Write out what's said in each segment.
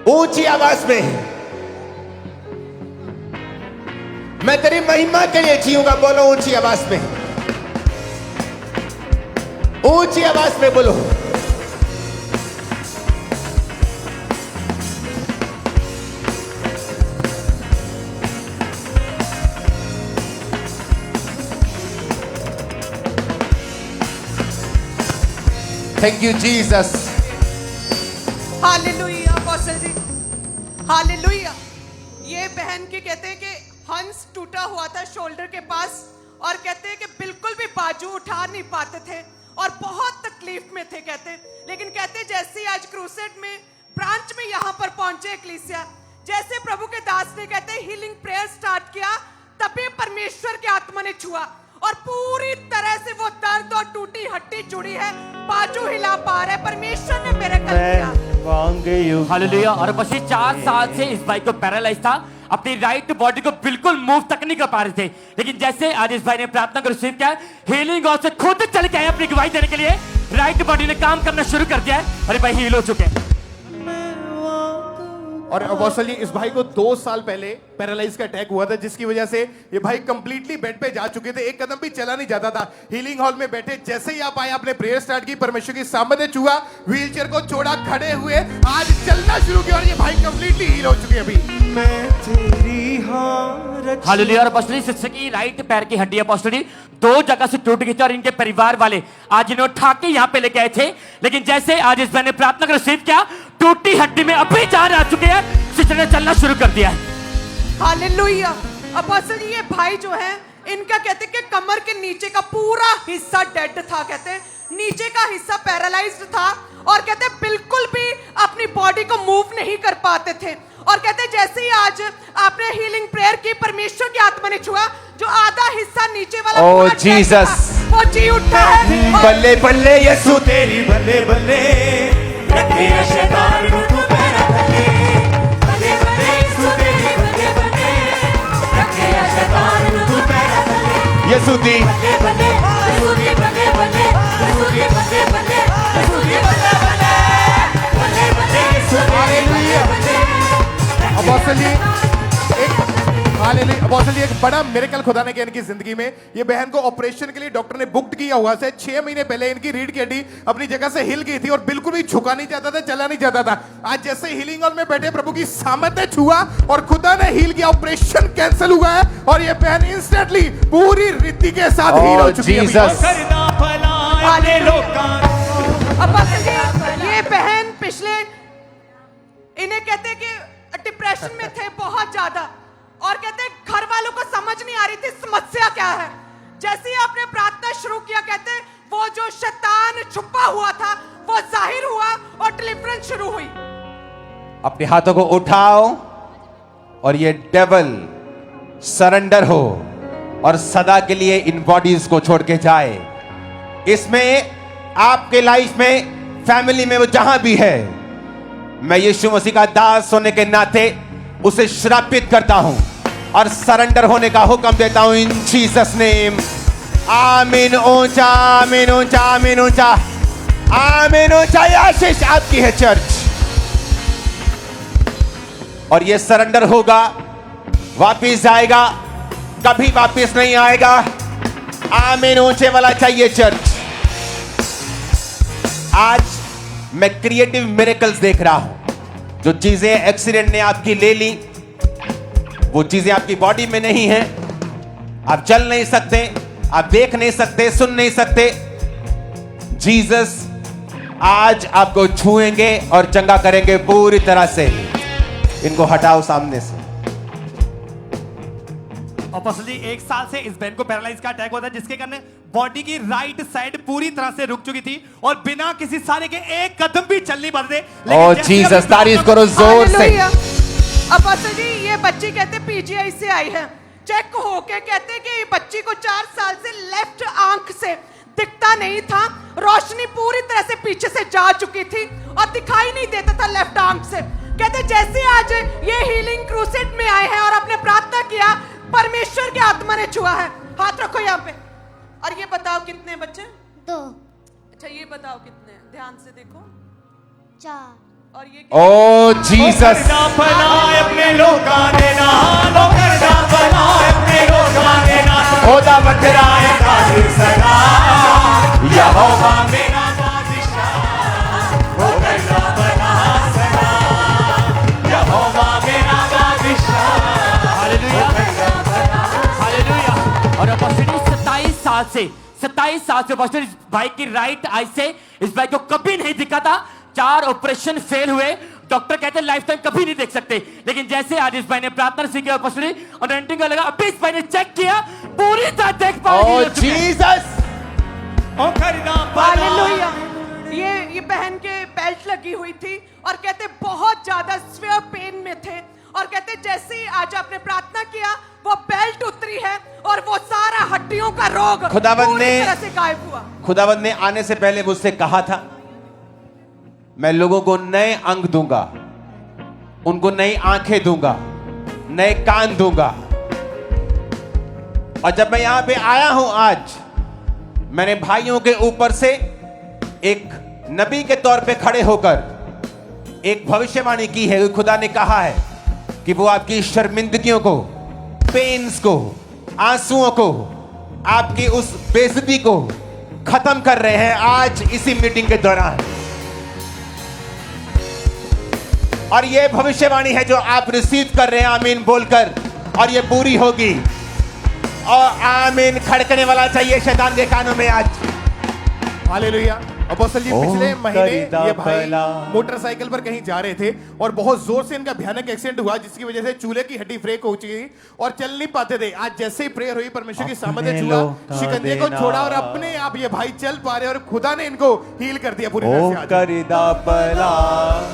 ऊंची आवाज में, मैं तेरी महिमा के लिए जीऊंगा। बोलो ऊंची आवाज में, ऊंची आवाज में बोलो। Thank you Jesus. Hallelujah apostle ji, hallelujah. ये बहन के कहते हैं कि हंस टूटा हुआ था शोल्डर के पास, और कहते हैं कि बिल्कुल भी बाजू उठा नहीं पाते थे और बहुत तकलीफ में थे कहते। लेकिन कहते जैसे ही आज क्रूसेड में ब्रांच में यहाँ पर पहुंचे एक्लीसिया, जैसे प्रभु के दास ने कहते हीलिंग प्रेयर स्टार्ट किया, तभी परमेश्वर की आत्मा ने छुआ और पूरी तरह से वो दर्द और टूटी हड्डी जुड़ी है, बाजू हिला पा रहे। परमेश्वर ने मेरे कर दिया। हालेलुया। और बस 4 साल से इस भाई को पैरालाइज था, अपनी राइट बॉडी को बिल्कुल मूव तक नहीं कर पा रहे थे। लेकिन जैसे आज इस भाई ने प्रार्थना कर रिसीव किया, हीलिंग और से खुद चल के आए अपनी गवाही देने के लिए, राइट बॉडी ने काम करना शुरू कर दिया है और भाई हील हो चुके हैं। और अपोस्टल जी, इस भाई को 2 साल पहले पैरालाइज का अटैक हुआ था, जिसकी वजह से ये भाई कंप्लीटली बेड पे जा चुके थे, एक कदम भी चला नहीं जाता था। हीलिंग हॉल में बैठे जैसे ही आप आए, आपने प्रेयर स्टार्ट की, परमेश्वर की सामर्थ्य छुआ, व्हीलचेयर को छोड़ा, खड़े हुए, आज चलना शुरू किया और ये भाई कंप्लीटली हील हो चुके हैं अभी। हालेलुया। और अपोस्टल जी, सिस्टर की राइट पैर की हड्डी अपोस्टल जी 2 जगह से टूट गई थी और इनके परिवार वाले आज इन्हें उठा के यहाँ पे लेके आए थे। लेकिन जैसे आज इस भाई ने प्रार्थना कर रिसीव किया, टूटी हड्डी में अभी जान आ चुके हैं, सिस्टर ने चलना शुरू कर दिया है। हालेलुया। अपोस्टल जी, ये भाई जो है, इनका कहते कि कमर के नीचे का पूरा हिस्सा डेड था, कहते नीचे का हिस्सा पैरालाइज्ड था और कहते बिल्कुल भी अपनी बॉडी को मूव नहीं कर पाते थे। और कहते जैसे ही आज आपने हीलिंग प्रेयर की, परमेश्वर की आत्मा ने छुआ, जो आधा हिस्सा नीचे वाला ओह पूरा जीसस, वो जी उठा है। बल्ले बल्ले यीशु तेरी बल्ले बल्ले, रखे शैतान को तू पैरा बल्ले, बल्ले बल्ले यीशु तेरी बल्ले बल्ले, रखे शैतान को तू पैरा बल्ले, यीशु दी बल्ले बल्ले, यीशु दी बल्ले बल्ले, यीशु दी बल्ले बल्ले, यीशु दी बल्ले बल्ले, बल्ले बल्ले यीशु हालेलुया। अपोस्टल जी, अपोस्टल जी, एक बड़ा मिरेकल खुदा ने किया इनकी जिंदगी में। ये बहन को ऑपरेशन के लिए डॉक्टर ने बुक्ड किया हुआ से 6 महीने पहले इनकी रीढ़ की हड्डी अपनी जगह से हिल गई थी और बिल्कुल भी झुका नहीं जाता था, चला नहीं जाता था। आज जैसे हीलिंग हॉल में बैठे, प्रभु की सामर्थ्य छुआ और खुदा ने हील किया, ऑपरेशन कैंसिल हुआ है और ये बहन इंस्टेंटली पूरी रीति के साथ हील हो चुकी है। ये बहन पिछले, इन्हें कहते कि डिप्रेशन में थे बहुत ज्यादा, और कहते घर वालों को समझ नहीं आ रही थी समस्या क्या है। जैसे ही आपने प्रार्थना शुरू किया, कहते वो जो शैतान छुपा हुआ था वो जाहिर हुआ और डिलीवरेंस शुरू हुई। अपने हाथों को उठाओ और ये डेविल सरेंडर हो और सदा के लिए इन बॉडीज को छोड़ के जाए। इसमें आपके लाइफ में, फैमिली में, वो जहां भी है, मैं यीशु मसीह का दास होने के नाते उसे श्रापित करता हूं और सरेंडर होने का हुक्म देता हूं इन जीसस नेम। आमीन। ऊंचा आमीन, ऊंचा आमीन, ऊंचा आमीन, ऊंचा। ये आशीष आपकी है चर्च। और ये सरेंडर होगा, वापिस जाएगा, कभी वापिस नहीं आएगा। आमीन। ऊंचे वाला चाहिए चर्च। आज मैं क्रिएटिव मिरेकल्स देख रहा हूं। जो चीजें एक्सीडेंट ने आपकी ले ली, वो चीजें आपकी बॉडी में नहीं हैं। आप चल नहीं सकते, आप देख नहीं सकते, सुन नहीं सकते। जीसस आज आपको छुएंगे और चंगा करेंगे पूरी तरह से। इनको हटाओ सामने से। अपोस्टल जी, 1 साल से इस बहन को पैरालाइज का अटैक हुआ था, जिसके कारण बॉडी की राइट साइड पूरी तरह से रुक चुकी थी और बिना किसी सहारे के एक कदम भी चल नहीं पाते थे। ओह जीसस, तारीफ करो जोर से। अपोस्टल जी, ये बच्ची कहते पीजीआई से आई है, चेक होके कहते कि ये बच्ची को 4 साल से लेफ्ट आंख से दिखता नहीं था, रोशनी पूरी तरह से पीछे से जा चुकी थी और दिखाई नहीं देता था लेफ्ट आंख से। कहते जैसे आज ये हीलिंग क्रूसेड में आए हैं और आपने प्रार्थना किया, परमेश्वर की आत्मा ने छुआ है। हाथ रखो यहाँ पे। और ये बताओ कितने बच्चे? 2। अच्छा, ये बताओ कितने? ध्यान से देखो। 4। और ये ओ जीसस, बनाए अपने लोका देना, लोका बनाए अपने लोका देना, ओदा बखराए कादिर सदा, यहोवा मेरा बादशाह, लोका बना सदा, यहोवा मेरा बादशाह, हालेलुया, हालेलुया। और अपॉस्टल 27 साल से अपॉस्टल इस भाई की राइट आई से इस भाई को कभी नहीं दिखा था। 4 ऑपरेशन फेल हुए, डॉक्टर कहते हैं लाइफ टाइम कभी नहीं देख सकते, लेकिन जैसे आज इस भाई ने प्रार्थना सीखी अपॉस्टल और अनॉइंटिंग का लगा, अभी इस भाई ने चेक किया, पूरी तरह देख पा ओ जीसस, ओ खरीदा हालेलुया। ये बहन के बेल्ट लगी हुई थी और कहते बहुत ज्यादा स्वेयर पेन में थे और कहते जैसे ही आज आपने प्रार्थना किया वो बेल्ट उतरी है और वो सारा हड्डियों का रोग खुदावंद पूरी ने- तरह से गायब हुआ। खुदावंद ने आने से पहले मुझसे कहा था, मैं लोगों को नए अंग दूंगा, उनको नई आंखें दूंगा, नए कान दूंगा। और जब मैं यहां पे आया हूं आज, मैंने भाइयों के ऊपर से एक नबी के तौर पे खड़े होकर एक भविष्यवाणी की है। खुदा ने कहा है कि वो आपकी शर्मिंदगियों को, पेन्स को, आंसुओं को, आपकी उस बेइज्जती को खत्म कर रहे हैं आज इसी मीटिंग के दौरान। और ये भविष्यवाणी है जो आप रिसीव कर रहे हैं आमीन बोलकर, और ये पूरी होगी। और आमीन खड़कने वाला चाहिए शैतान के कानों में आज। हालेलुया। अपोस्तल जी ओ पिछले महीने करीदा ये भाई पहला। मोटरसाइकिल पर कहीं जा रहे थे और बहुत जोर से इनका भयानक एक्सीडेंट हुआ, जिसकी वजह से चूल्हे की हड्डी ब्रेक हो चुकी और चल नहीं पाते थे। आज जैसे ही प्रेयर हुई, परमेश्वर की सामर्थ्य छुआ, शिकंजे को छोड़ा और अपने आप ये भाई चल पा रहे और खुदा ने इनको हील कर दिया पूरी तरह से आज। करीदा पहला।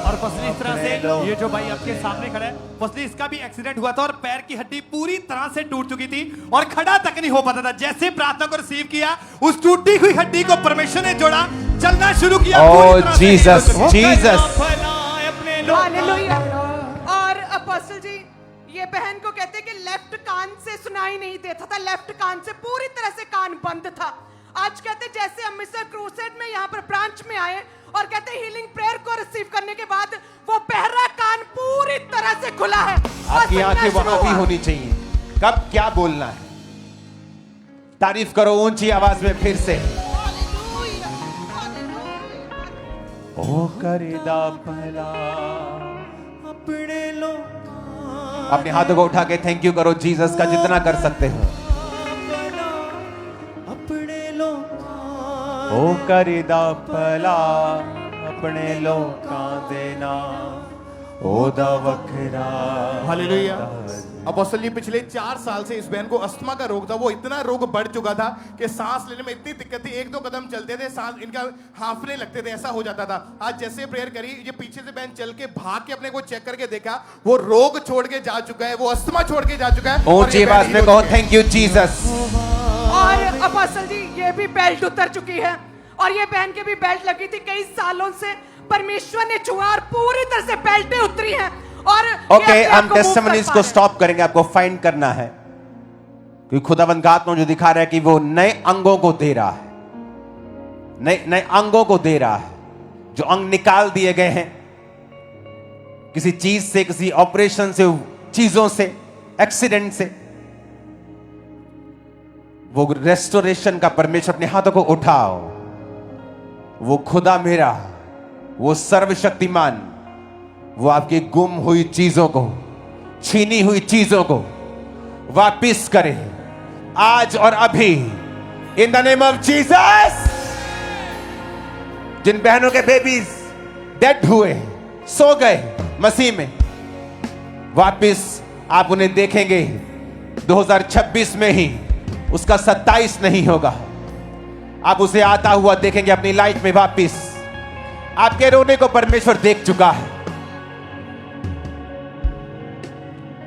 और पसली इस तरह से ये जो भाई आपके सामने खड़ा है, पसली इसका भी एक्सीडेंट हुआ था और पैर की हड्डी पूरी तरह से टूट चुकी थी और खड़ा तक नहीं हो पाता था। जैसे प्रार्थना को रिसीव किया, उस टूटी हुई हड्डी को परमेश्वर ने जोड़ा, चलना शुरू किया। ओ पूरी तरह से। Jesus, Jesus. हालेलुया। और अपोस्टल जी ये बहन को कहते कि लेफ्ट कान से सुनाई नहीं देता था, लेफ्ट कान से पूरी तरह से कान बंद था। आज कहते जैसे अमृतसर क्रूसेड में यहाँ पर ब्रांच में आए और कहते हीलिंग प्रेयर को रिसीव करने के बाद वो बहरा कान पूरी तरह से खुला है। और आपकी सुनना आंखें शुरू वहां भी हुआ। होनी चाहिए। कब क्या बोलना है? तारीफ करो ऊंची आवाज में फिर से। ओ करीदा पहला। अपने लोग अपने हाथों को उठा के थैंक यू करो जीसस का, जितना कर सकते हो। अपने लोग ओ करीदा पहला, अपने लोका देना, ओदा वखरा। हालेलुया। अपोस्तल जी पिछले 4 साल से इस बहन को अस्थमा का रोग था। वो इतना रोग बढ़ चुका था कि सांस लेने में इतनी दिक्कत थी, 1-2 कदम चलते थे सांस इनका हांफने लगते थे, ऐसा हो जाता था। आज जैसे प्रेयर करी, ये पीछे से बहन चल के भाग के अपने को चेक करके देखा, वो रोग छोड़ के जा चुका है, वो अस्थमा छोड़ के जा चुका है। और ऊंची ये बहन आवाज heal में हो कहो चुकी है। Thank you Jesus. और अपोस्टल जी ये भी बेल्ट उतर चुकी है और ये बहन के भी बेल्ट लगी थी कई सालों से। परमेश्वर ने छुआ और पूरी तरह से बेल्टें उतरी हैं। और ये ओके, अपने आप हम को move टेस्टिमनीज कर को पा रहे स्टॉप करेंगे। आपको फाइंड करना है क्योंकि खुदावंद का आत्मा जो दिखा रहा है कि वो नए अंगों को दे रहा है, नए नए अंगों को दे रहा है। जो अंग निकाल दिए गए हैं किसी चीज से, किसी ऑपरेशन से, चीजों से, एक्सीडेंट से, वो रेस्टोरेशन का परमेश्वर अपने हाथों को उठाओ। वो खुदा मेरा, वो सर्वशक्तिमान, वो आपकी गुम हुई चीजों को, छीनी हुई चीजों को वापिस करे आज और अभी, in the name of Jesus. जिन बहनों के बेबीज डेड हुए, सो गए मसीह में, वापिस आप उन्हें देखेंगे 2026 में ही। उसका 27 नहीं होगा। आप उसे आता हुआ देखेंगे अपनी लाइफ में वापिस। आपके रोने को परमेश्वर देख चुका है।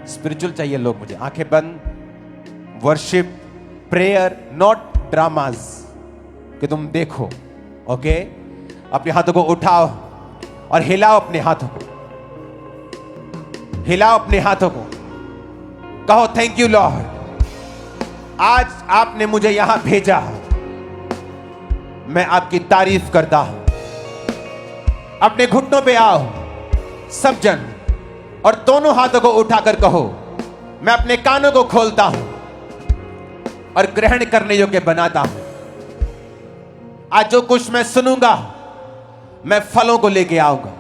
स्पिरिचुअल चाहिए लोग मुझे। आंखें बंद, वर्शिप, प्रेयर, नॉट ड्रामाज कि तुम देखो। ओके, अपने हाथों को उठाओ और हिलाओ अपने हाथों को, हिलाओ अपने हाथों को। कहो थैंक यू लॉर्ड, आज आपने मुझे यहां भेजा, मैं आपकी तारीफ करता हूं। अपने घुटनों पे आओ, सब जन और दोनों हाथों को उठाकर कहो, मैं अपने कानों को खोलता हूं और ग्रहण करने योग्य बनाता हूं। आज जो कुछ मैं सुनूंगा, मैं फलों को लेके आऊंगा।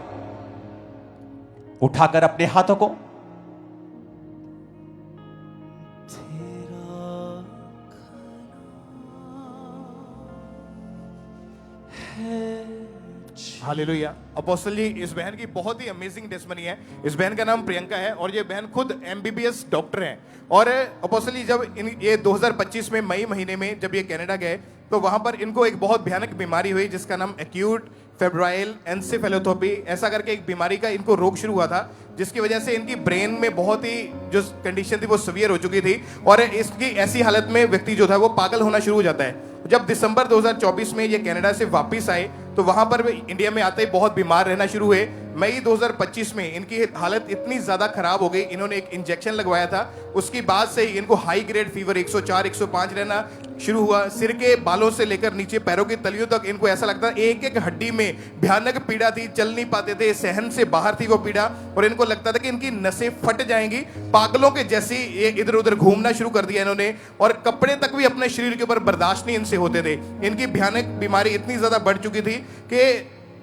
उठाकर अपने हाथों को हालेलुया। अपोस्टल जी, इस बहन की बहुत ही अमेजिंग टेस्टमनी है। इस बहन का नाम प्रियंका है और ये बहन खुद एमबीबीएस डॉक्टर हैं। और अपोस्टल जी, जब ये 2025 में मई महीने में जब ये कनाडा गए तो वहां पर इनको एक बहुत भयानक बीमारी हुई जिसका नाम एक्यूट फेब्राइल एन्सेफेलोपैथी ऐसा करके एक बीमारी का इनको रोग शुरू हुआ था, जिसकी वजह से इनकी ब्रेन में बहुत ही जो कंडीशन थी वो सीवियर हो चुकी थी और इसकी ऐसी हालत में व्यक्ति जो था वो पागल होना शुरू हो जाता है। जब दिसंबर 2024 में ये कनाडा से वापस आए तो वहां पर इंडिया में आते ही बहुत बीमार रहना शुरू हुए। मई 2025 में इनकी हालत इतनी ज्यादा खराब हो गई, इन्होंने एक इंजेक्शन लगवाया था, उसकी बाद से ही इनको हाई ग्रेड फीवर 104 105 रहना शुरू हुआ। सिर के बालों से लेकर नीचे पैरों की तलियों तक इनको ऐसा लगता एक एक हड्डी में भयानक पीड़ा थी, चल नहीं पाते थे, सहन से बाहर थी वो पीड़ा और इनको लगता था कि इनकी नसें फट जाएंगी। पागलों के जैसी ये इधर उधर घूमना शुरू कर दिया इन्होंने और कपड़े तक भी अपने शरीर के ऊपर बर्दाश्त नहीं इनसे होते थे। इनकी भयानक बीमारी इतनी ज्यादा बढ़ चुकी थी कि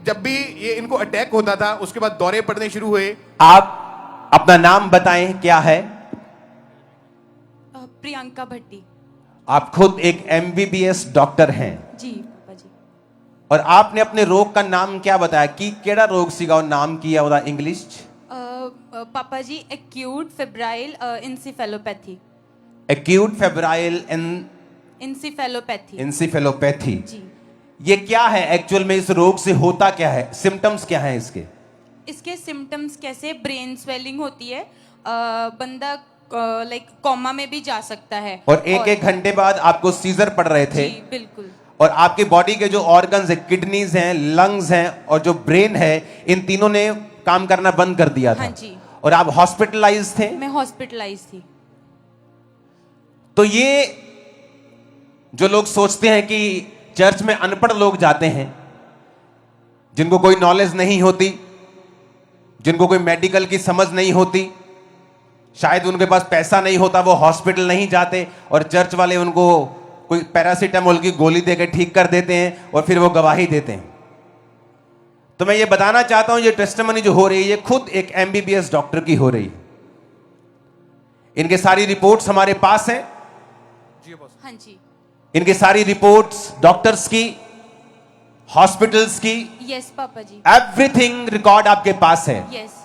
जब भी ये इनको अटैक होता था उसके बाद दौरे पड़ने शुरू हुए। आप अपना नाम बताएं, क्या है? प्रियंका भट्टी। आप खुद एक एमबीबीएस डॉक्टर हैं जी पापा जी। और आपने अपने रोग का नाम क्या बताया कि केड़ा रोग सीगा और नाम किया होता इंग्लिश? पापा जी, acute febrile encephalopathy. Acute febrile encephalopathy. जी। ये क्या है एक्चुअल में? इस रोग से होता क्या है? सिम्टम्स क्या है इसके? इसके सिम्टम्स कैसे, ब्रेन स्वेलिंग होती है, बंदा लाइक कोमा में भी जा सकता है और एक घंटे बाद आपको सीजर पड़ रहे थे। जी बिल्कुल। और आपकी बॉडी के जो ऑर्गन्स है, किडनीज हैं, लंग्स हैं और जो ब्रेन है, इन तीनों ने काम करना बंद कर दिया था। हाँ जी। और आप हॉस्पिटलाइज थे? मैं हॉस्पिटलाइज थी। तो ये जो लोग सोचते हैं कि चर्च में अनपढ़ लोग जाते हैं, जिनको कोई नॉलेज नहीं होती, जिनको कोई मेडिकल की समझ नहीं होती, शायद उनके पास पैसा नहीं होता, वो हॉस्पिटल नहीं जाते और चर्च वाले उनको कोई पैरासीटामोल की गोली देकर ठीक कर देते हैं और फिर वो गवाही देते हैं। तो मैं ये बताना चाहता हूं, ये टेस्टिमनी जो हो रही है ये खुद एक एमबीबीएस डॉक्टर की हो रही है। इनके सारी रिपोर्ट्स हमारे पास हैं। हाँ जी। इनकी सारी रिपोर्ट्स डॉक्टर्स की, हॉस्पिटल्स की, यस पापा जी, एवरीथिंग रिकॉर्ड आपके पास है। यस।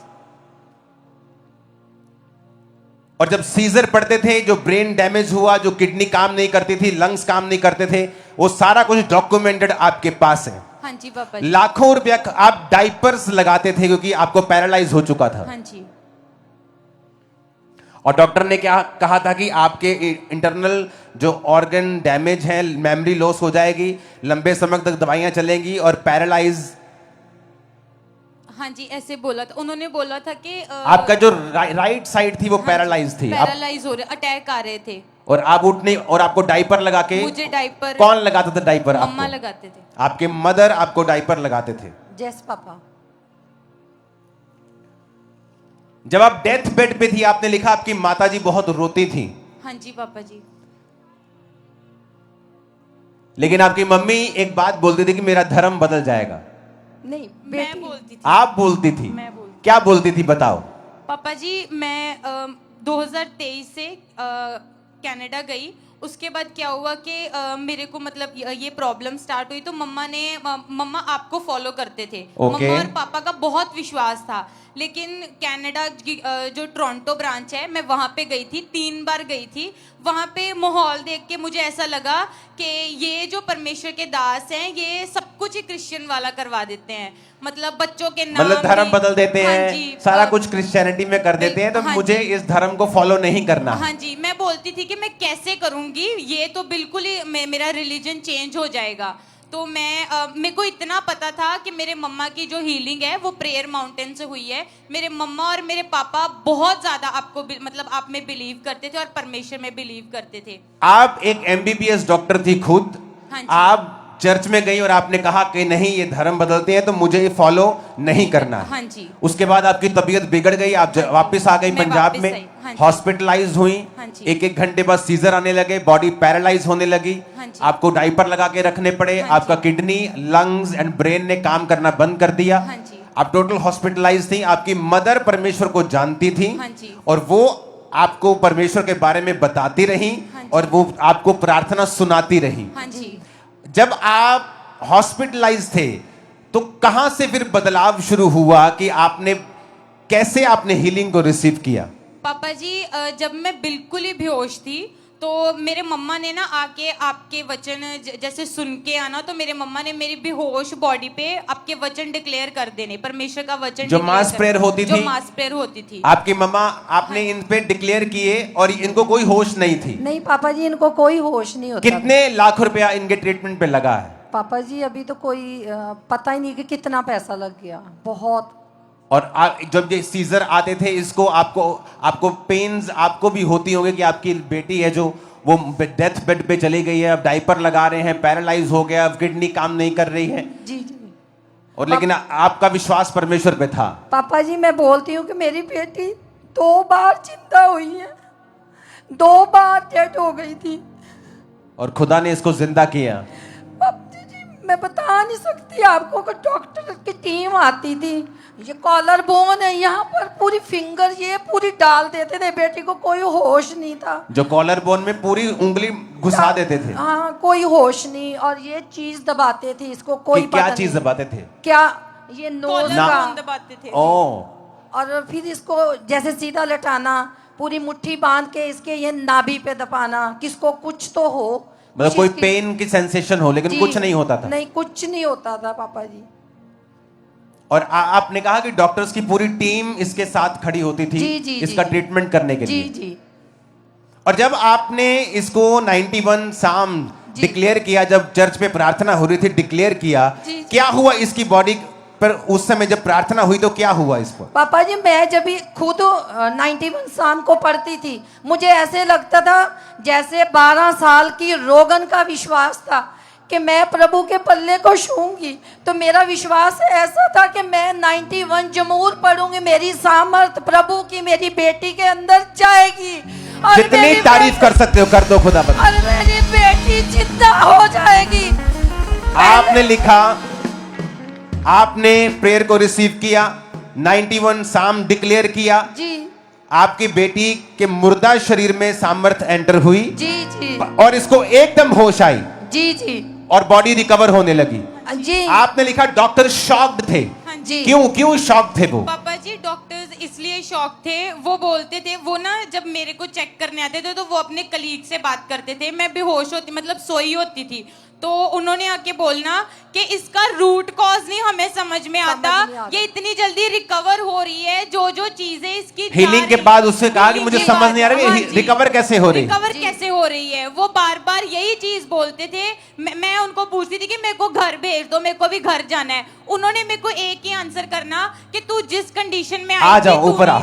और जब सीजर पड़ते थे, जो ब्रेन डैमेज हुआ, जो किडनी काम नहीं करती थी, लंग्स काम नहीं करते थे, वो सारा कुछ डॉक्यूमेंटेड आपके पास है। हाँ जी पापा जी। लाखों रुपया आप डाइपर्स लगाते थे क्योंकि आपको पैरालाइज हो चुका था। हाँ जी। और डॉक्टर ने क्या कहा था कि आपके इंटरनल जो ऑर्गन डैमेज है, मेमोरी लॉस हो जाएगी, लंबे समय तक दवाइयां चलेंगी और पैरालाइज। हाँ जी, ऐसे बोला था उन्होंने। बोला था कि आपका जो राइट साइड थी वो पैरालाइज थी, पैरालाइज हो रहे, अटैक आ रहे थे और आप उठ नहीं, और आपको डाइपर लगा के। मुझे डाइपर कौन लगाता था डाइपर? मम्मा आपको लगाते थे। आपके मदर आपको डाइपर लगाते थे। जस पापा। जब आप डेथ बेड पे थी, आपने लिखा आपकी माताजी बहुत रोती थी। हाँ जी पापा जी। लेकिन आपकी मम्मी एक बात बोलती थी कि मेरा धर्म बदल जाएगा। नहीं, मैं बोलती थी। आप बोलती थी? मैं बोलती। क्या बोलती थी बताओ। पापा जी, मैं 2023 से कनाडा गई। उसके बाद क्या हुआ कि मेरे को मतलब ये प्रॉब्लम स्टार्ट हुई तो मम्मा आपको फॉलो करते थे। Okay. मम्मा और पापा का बहुत विश्वास था। लेकिन कनाडा जो टोरंटो ब्रांच है, मैं वहाँ पे गई थी, 3 बार गई थी। वहाँ पे माहौल देख के मुझे ऐसा लगा कि ये जो परमेश्वर के दास हैं, ये सब कुछ ही क्रिश्चियन वाला करवा देते हैं। मतलब बच्चों के नाम, मतलब धर्म बदल देते हाँ हैं, जी, सारा कुछ क्रिश्चियनिटी में कर देते हैं, तो हाँ मुझे जी। इस धर्म को फॉलो नहीं करना। हाँ जी, मैं बोलती थी कि मैं कैसे करूंगी, ये तो बिल्कुल ही मेरा रिलीजन चेंज हो जाएगा। तो मेरे को इतना पता था कि मेरे मम्मा की जो हीलिंग है वो प्रेयर माउंटेन से हुई है। मेरे मम्मा और मेरे पापा बहुत ज्यादा मतलब आप में बिलीव करते थे और परमेश्वर में बिलीव करते थे। आप एक एमबीबीएस डॉक्टर थी खुद। हाँ जी। आप चर्च में गई और आपने कहा कि नहीं ये धर्म बदलते हैं तो मुझे ये फॉलो नहीं करना है। हाँ जी। उसके बाद आपकी तबीयत बिगड़ गई, आप वापस आ गई मैं पंजाब वापस में, आई, हाँ जी। हॉस्पिटलाइज हुई, हाँ जी। एक एक घंटे बाद सीजर आने लगे, बॉडी पैरालाइज होने लगी, हाँ जी। आपको डायपर लगा के रखने पड़े, हाँ आपका किडनी, लंग्स एंड ब्रेन ने काम करना बंद कर दिया, हाँ जी। आप टोटल हॉस्पिटलाइज थी। आपकी मदर परमेश्वर को जानती थी हाँ जी। और वो आपको परमेश्वर के बारे में बताती रही हाँ जी। और वो आपको प्रार्थना सुनाती रही। हाँ जी। जब आप हॉस्पिटलाइज थे तो कहां से फिर बदलाव शुरू हुआ कि आपने कैसे आपने हीलिंग को रिसीव किया? पापा जी जब मैं बिल्कुल ही बेहोश थी तो मेरे मम्मा ने ना आके आपके वचन जैसे सुन के आना, तो मेरे मम्मा ने मेरी बेहोश बॉडी पे आपके वचन डिक्लेयर कर देने, परमेश्वर का वचन जो declare मास कर- प्रेयर होती जो थी? मास प्रेयर होती थी। आपकी मम्मा आपने इन पे डिक्लेयर किए और इनको कोई होश नहीं थी। नहीं पापा जी, इनको कोई होश नहीं होता। कितने लाख रुपया इनके ट्रीटमेंट पे लगा है? पापा जी अभी तो कोई पता ही नहीं कि कितना पैसा लग गया, बहुत। और जब ये सीजर आते थे इसको आपको पेन्स आपको भी होती होंगी कि आपकी बेटी है जो वो डेथ बेड पे चली गई है, अब डायपर लगा रहे हैं, पैरालाइज हो गया, अब किडनी काम नहीं कर रही है, जी जी और लेकिन आपका विश्वास परमेश्वर पे था। पापा जी, मैं बोलती हूँ कि मेरी बेटी 2 बार जिंदा हुई है, 2 बार डेड हो गई थी। और खुदा ने इसको जिंदा किया। पापा जी मैं बता नहीं सकती आपको कि डॉक्टर की टीम आती थी, ये कॉलर बोन है यहाँ पर, पूरी फिंगर ये पूरी डाल देते थे, बेटी को कोई होश नहीं था। जो कॉलर बोन में पूरी उंगली घुसा देते थे? हाँ, कोई होश नहीं, और ये चीज दबाते थे इसको, कोई कि क्या पता चीज नहीं। दबाते थे? क्या ये नोज कॉलर ना। का, बोन दबाते थे। ओ, और फिर इसको जैसे सीधा लटाना, पूरी मुट्ठी बांध के इसके ये नाभि पे दबाना, किसको कुछ तो हो, मतलब कुछ कोई इसकी- पेन की सेंसेशन हो लेकिन जी, कुछ नहीं होता था। नहीं, कुछ नहीं होता था पापा जी। और आपने कहा कि डॉक्टर्स की पूरी टीम इसके साथ खड़ी होती थी जी, जी, इसका जी। ट्रीटमेंट करने के जी लिए। जी और जब आपने इसको 91 साम डिक्लेयर किया, जब चर्च पे प्रार्थना हो रही थी, डिक्लेयर किया, जी, जी। क्या हुआ इसकी बॉडी पर उस समय जब प्रार्थना हुई तो क्या हुआ इस पर? पापा जी, मैं जब भी खुद 91 शाम को पढ़ती थी, मुझे ऐसे लगता था जैसे 12 साल की रोगन का विश्वास था कि मैं प्रभु के पल्ले को छूंगी। तो मेरा विश्वास ऐसा था कि मैं 91 जमूर पढ़ूंगी, मेरी सामर्थ प्रभु की मेरी बेटी के अंदर जाएगी, और जितनी मेरी तारीफ कर सकते हो कर दो खुदा बता। और मेरी बेटी जिंदा हो जाएगी। आपने लिखा, आपने प्रेयर को रिसीव किया, 91 साम डिक्लेयर किया, जी आपकी बेटी के मुर्दा शरीर में सामर्थ एंटर हुई जी जी और इसको एकदम होश आई जी जी और बॉडी रिकवर होने लगी। जी आपने लिखा डॉक्टर शॉक्ड थे। हाँ जी। क्यों शॉक्ड थे वो? पापा जी डॉक्टर्स इसलिए शॉक थे, वो बोलते थे, वो ना जब मेरे को चेक करने आते थे तो वो अपने कलीग से बात करते थे, मैं बेहोश होती, मतलब सोई होती थी, तो उन्होंने आके बोलना कि इसका रूट कॉज नहीं हमें समझ में आता, नहीं आता। ये इतनी जल्दी रिकवर हो रही है, जो जो चीजें इसकी जा हीलिंग के रही- बाद उससे कहा कि healing मुझे के समझ बाद- नहीं आ रहा हाँ है जी। रिकवर कैसे हो रही? रिकवर कैसे हो रही है, वो बार बार यही चीज बोलते थे। मैं उनको पूछती थी कि मेरे को घर भेज दो, मेरे को भी घर जाना है। उन्होंने मेरे को एक ही आंसर करना कि तू जिस कंडीशन में आ आई जाओ थी, ऊपर आ।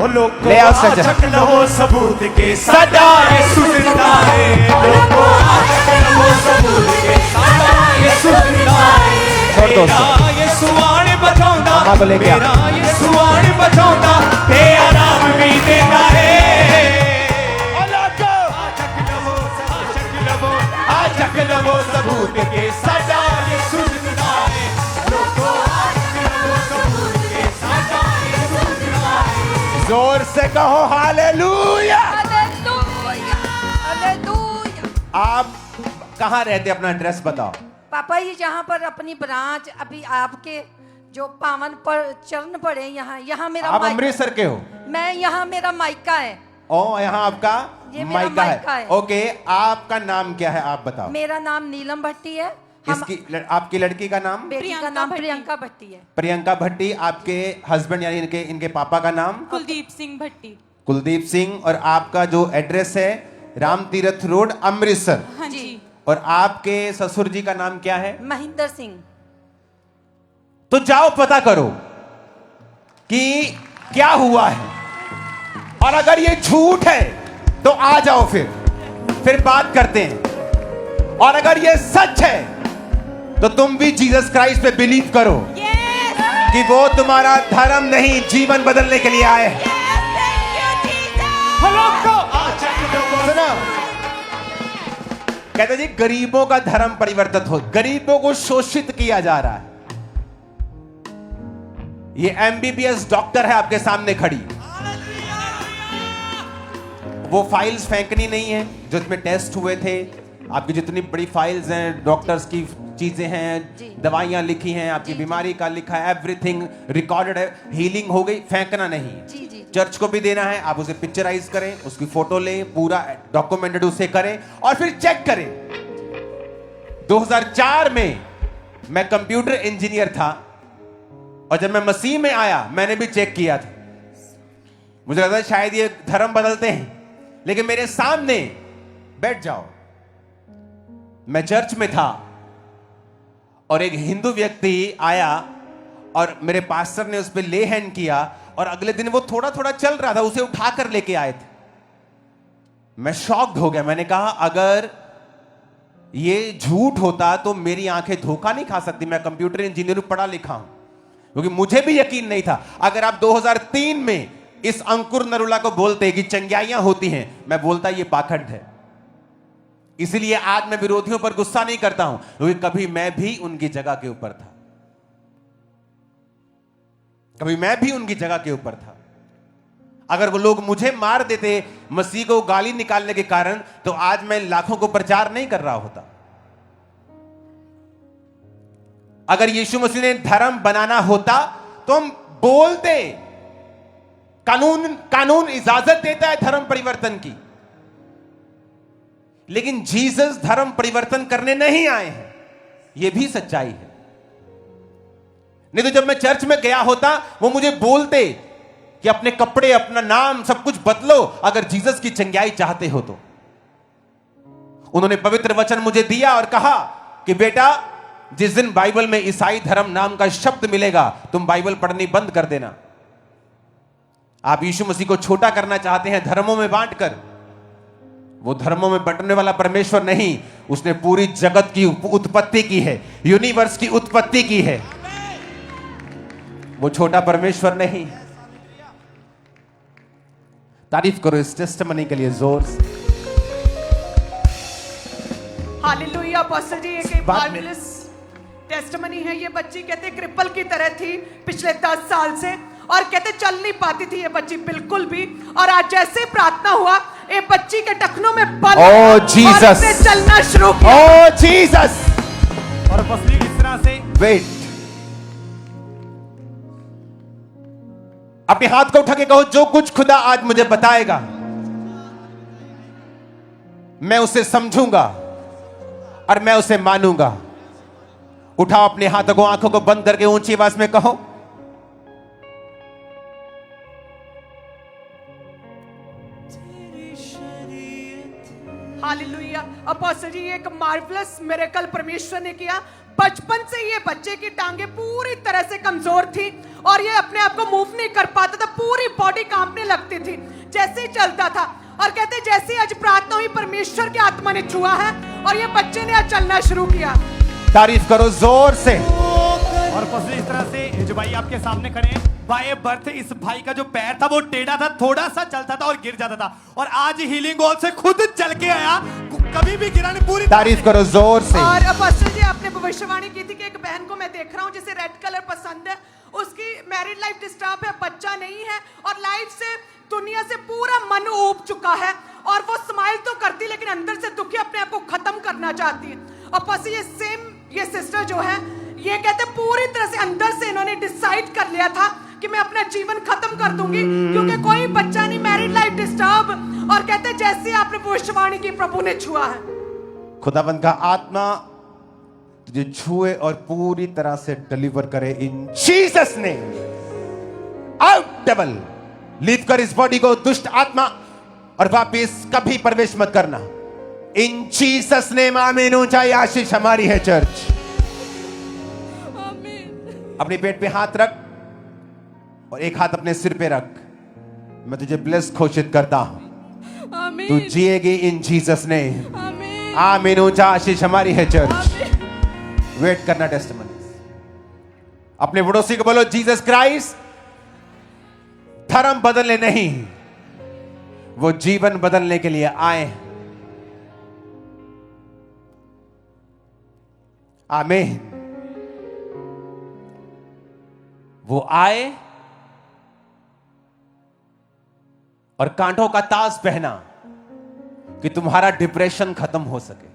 ओ लोग ले आओ सज्जन। चक लो सबूत के सदा यीशु जिंदा है। लोगो चक लो सबूत के सदा यीशु जिंदा है। छोड़ दो उसको। तेरा यीशु आने बचाऊंगा, अम्मा को लेके आ। तेरा यीशु आने बचाऊंगा, तेरा नाम भी देता है। ओ लोगो चक लो सबूत के सदा यीशु जिंदा है। लोगो चक लो सबूत के सदा यीशु जिंदा है। जोर से कहो हालेलुया। Hallelujah, hallelujah. आप कहाँ रहते, अपना एड्रेस बताओ। पापा जी जहाँ पर अपनी ब्रांच अभी आपके जो पावन पर चरण पड़े, यहाँ मेरा आप मायका- अमृतसर के हो? मैं यहाँ मेरा मायका है। ओ, यहाँ आपका ये मेरा मायका मायका है। है। ओके, आपका नाम क्या है आप बताओ। मेरा नाम नीलम भट्टी है। हम आपकी लड़की का नाम? बेटी का प्रियंका नाम भट्टी। प्रियंका भट्टी है। प्रियंका भट्टी। आपके हस्बैंड यानी इनके पापा का नाम? कुलदीप सिंह भट्टी। कुलदीप सिंह। और आपका जो एड्रेस है राम तीरथ रोड अमृतसर। हाँ जी। और आपके ससुर जी का नाम क्या है? महेंद्र सिंह। तो जाओ पता करो कि क्या हुआ है, और अगर ये झूठ है तो आ जाओ फिर बात करते हैं। और अगर ये सच है तो तुम भी जीसस क्राइस्ट पे बिलीव करो कि वो तुम्हारा धर्म नहीं, जीवन बदलने के लिए आए हैं। सुना, कहते जी गरीबों का धर्म परिवर्तित हो, गरीबों को शोषित किया जा रहा है। ये एमबीबीएस डॉक्टर है आपके सामने खड़ी, वो फाइल्स फेंकनी नहीं है जो इसमें टेस्ट हुए थे। आपकी जितनी बड़ी फाइल्स हैं, डॉक्टर्स की चीजें हैं, दवाइयां लिखी हैं, आपकी बीमारी का लिखा है, एवरीथिंग रिकॉर्डेड है, हीलिंग हो गई, फेंकना नहीं। चर्च को भी देना है, आप उसे पिक्चराइज करें, उसकी फोटो लें, पूरा डॉक्यूमेंटेड उसे करें और फिर चेक करें। 2004 में मैं कंप्यूटर इंजीनियर था और जब मैं मसीह में आया मैंने भी चेक किया था। मुझे लगता है शायद ये धर्म बदलते हैं, लेकिन मेरे सामने बैठ जाओ, मैं चर्च में था और एक हिंदू व्यक्ति आया और मेरे पास्टर ने उस पर ले हैंड किया और अगले दिन वो थोड़ा थोड़ा चल रहा था, उसे उठाकर लेके आए थे। मैं शॉक्ड हो गया, मैंने कहा अगर ये झूठ होता तो मेरी आंखें धोखा नहीं खा सकती। मैं कंप्यूटर इंजीनियर हूं, पढ़ा लिखा हूं, क्योंकि मुझे भी यकीन नहीं था। अगर आप 2003 में इस अंकुर नरुला को बोलते कि चंग्याइयां होती हैं, मैं बोलता ये पाखंड है। इसलिए आज मैं विरोधियों पर गुस्सा नहीं करता हूं, क्योंकि कभी मैं भी उनकी जगह के ऊपर था, कभी मैं भी उनकी जगह के ऊपर था। अगर वो लोग मुझे मार देते मसीह को गाली निकालने के कारण, तो आज मैं लाखों को प्रचार नहीं कर रहा होता। अगर यीशु मसीह ने धर्म बनाना होता तो हम बोलते। कानून इजाजत देता है धर्म परिवर्तन की, लेकिन जीसस धर्म परिवर्तन करने नहीं आए हैं, यह भी सच्चाई है। नहीं तो जब मैं चर्च में गया होता वो मुझे बोलते कि अपने कपड़े, अपना नाम, सब कुछ बदलो अगर जीसस की चंगाई चाहते हो तो। उन्होंने पवित्र वचन मुझे दिया और कहा कि बेटा, जिस दिन बाइबल में ईसाई धर्म नाम का शब्द मिलेगा तुम बाइबल पढ़नी बंद कर देना। आप यीशु मसीह को छोटा करना चाहते हैं धर्मों में बांटकर। वो धर्मों में बंटने वाला परमेश्वर नहीं, उसने पूरी जगत की उत्पत्ति की है, यूनिवर्स की उत्पत्ति की है। वो छोटा परमेश्वर नहीं। तारीफ करो इस टेस्टिमनी के लिए जोर से। हालेलुया। पास्टर जी, एक मार्वेलस टेस्टिमनी है। ये बच्ची कहते क्रिपल की तरह थी पिछले 10 साल से, और कहते चल नहीं पाती थी ये बच्ची बिल्कुल भी, और आज जैसे प्रार्थना हुआ ये बच्ची के टखनों में बल ओ जीसस, और इसने चलना शुरू किया। ओ जीसस। और पसली इस तरह से वेट, अपने हाथ को उठा के कहो, जो कुछ खुदा आज मुझे बताएगा मैं उसे समझूंगा और मैं उसे मानूंगा। उठाओ अपने हाथों को, आंखों को बंद करके ऊंची आवाज में कहो, हालेलुया। अपोस्टल जी, एक मार्वलस मिरेकल परमेश्वर ने किया। बचपन से ये बच्चे की टांगे पूरी तरह से कमजोर थी और ये अपने आप को मूव नहीं कर पाता था, पूरी बॉडी कांपने लगती थी जैसे ही चलता था। और कहते जैसे आज प्रार्थना हुई परमेश्वर की आत्मा ने छुआ है और ये बच्चे ने आज चलना शुरू किया। तारीफ करो जोर से। और पसली इस तरह से जो भाई आपके सामने खड़े हैं, बाय बर्थ इस भाई का जो पैर था वो टेढ़ा था, थोड़ा सा चलता था और गिर जाता था, और आज हीलिंग हॉल से खुद चल के आया, कभी भी गिरा नहीं। पूरी तारीफ करो जोर से। और अपोस्टल जी, आपने भविष्यवाणी की थी कि एक बहन को मैं देख रहा हूँ जिसे रेड कलर पसंद है, उसकी मैरिड लाइफ डिस्टर्ब है, बच्चा नहीं है और लाइफ से, दुनिया से पूरा मन ऊब चुका है, और वो स्माइल तो करती लेकिन अंदर से दुखी, अपने आप को खत्म करना चाहती है। अपोस्टल ये सेम ये सिस्टर जो है, ये कहते पूरी तरह से अंदर से इन्होंने डिसाइड कर लिया था कि मैं अपना जीवन खत्म कर दूंगी, क्योंकि कोई बच्चा नहीं, मैरिड लाइफ डिस्टर्ब, और कहते जैसे आपने भविष्यवाणी की प्रभु ने छुआ है। खुदावंद का आत्मा तुझे छुए और पूरी तरह से डिलीवर करे इन Jesus name. Out devil, leave कर इस बॉडी को, दुष्ट आत्मा, और वापिस कभी प्रवेश मत करना इन जीसस नेम। आमीन। ऊंचाई आशीष हमारी है चर्च। अपने पेट पे हाथ रख और एक हाथ अपने सिर पे रख। मैं तुझे ब्लेस घोषित करता हूं, तू जिएगी इन जीसस नेम। आमीन। ऊंचा आशीष हमारी है चर्च। वेट करना टेस्टिमनी। अपने पड़ोसी को बोलो, जीसस क्राइस्ट धर्म बदलने नहीं, वो जीवन बदलने के लिए आए हैं। आमीन। वो आए और कांटों का ताज पहना कि तुम्हारा डिप्रेशन खत्म हो सके,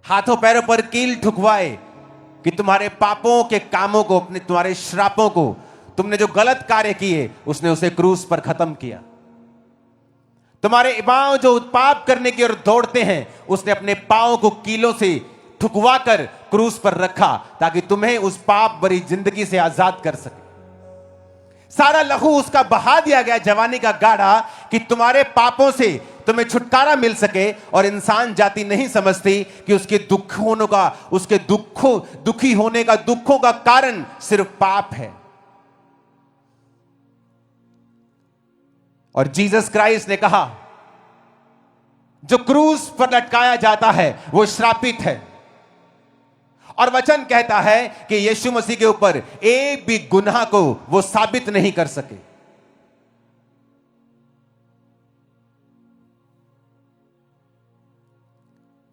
हाथों पैरों पर कील ठुकवाए कि तुम्हारे पापों के कामों को, अपने तुम्हारे श्रापों को, तुमने जो गलत कार्य किए उसने उसे क्रूस पर खत्म किया। तुम्हारे पांव जो पाप करने की ओर दौड़ते हैं उसने अपने पांव को कीलों से ठुकवा कर क्रूस पर रखा ताकि तुम्हें उस पाप भरी जिंदगी से आजाद कर सके। सारा लहू उसका बहा दिया गया, जवानी का गाढ़ा, कि तुम्हारे पापों से तुम्हें छुटकारा मिल सके। और इंसान जाति नहीं समझती कि उसके दुख होने का, उसके दुखी होने का, दुखों का कारण सिर्फ पाप है। और जीसस क्राइस्ट ने कहा, जो क्रूस पर लटकाया जाता है वो श्रापित है। और वचन कहता है कि यीशु मसीह के ऊपर एक भी गुनाह को वो साबित नहीं कर सके।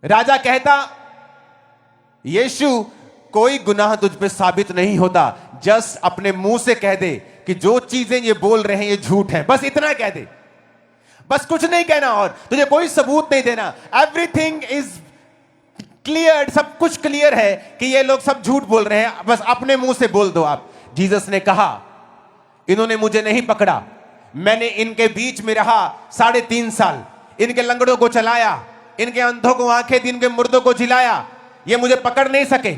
राजा कहता, यीशु कोई गुनाह तुझ पे साबित नहीं होता, जस्ट अपने मुंह से कह दे कि जो चीजें ये बोल रहे हैं ये झूठ है, बस इतना कह दे, बस कुछ नहीं कहना और तुझे कोई सबूत नहीं देना। एवरीथिंग इज क्लियर, सब कुछ क्लियर है कि ये लोग सब झूठ बोल रहे हैं, बस अपने मुंह से बोल दो आप। जीसस ने कहा, इन्होंने मुझे नहीं पकड़ा, मैंने इनके बीच में रहा 3.5 साल, इनके लंगड़ों को चलाया, इनके अंधों को आंखें दी, इनके मुर्दों को जिलाया, ये मुझे पकड़ नहीं सके,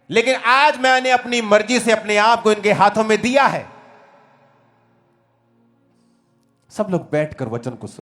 लेकिन आज मैंने अपनी मर्जी से अपने आप को इनके हाथों में दिया है। सब लोग बैठकर वचन को सुन।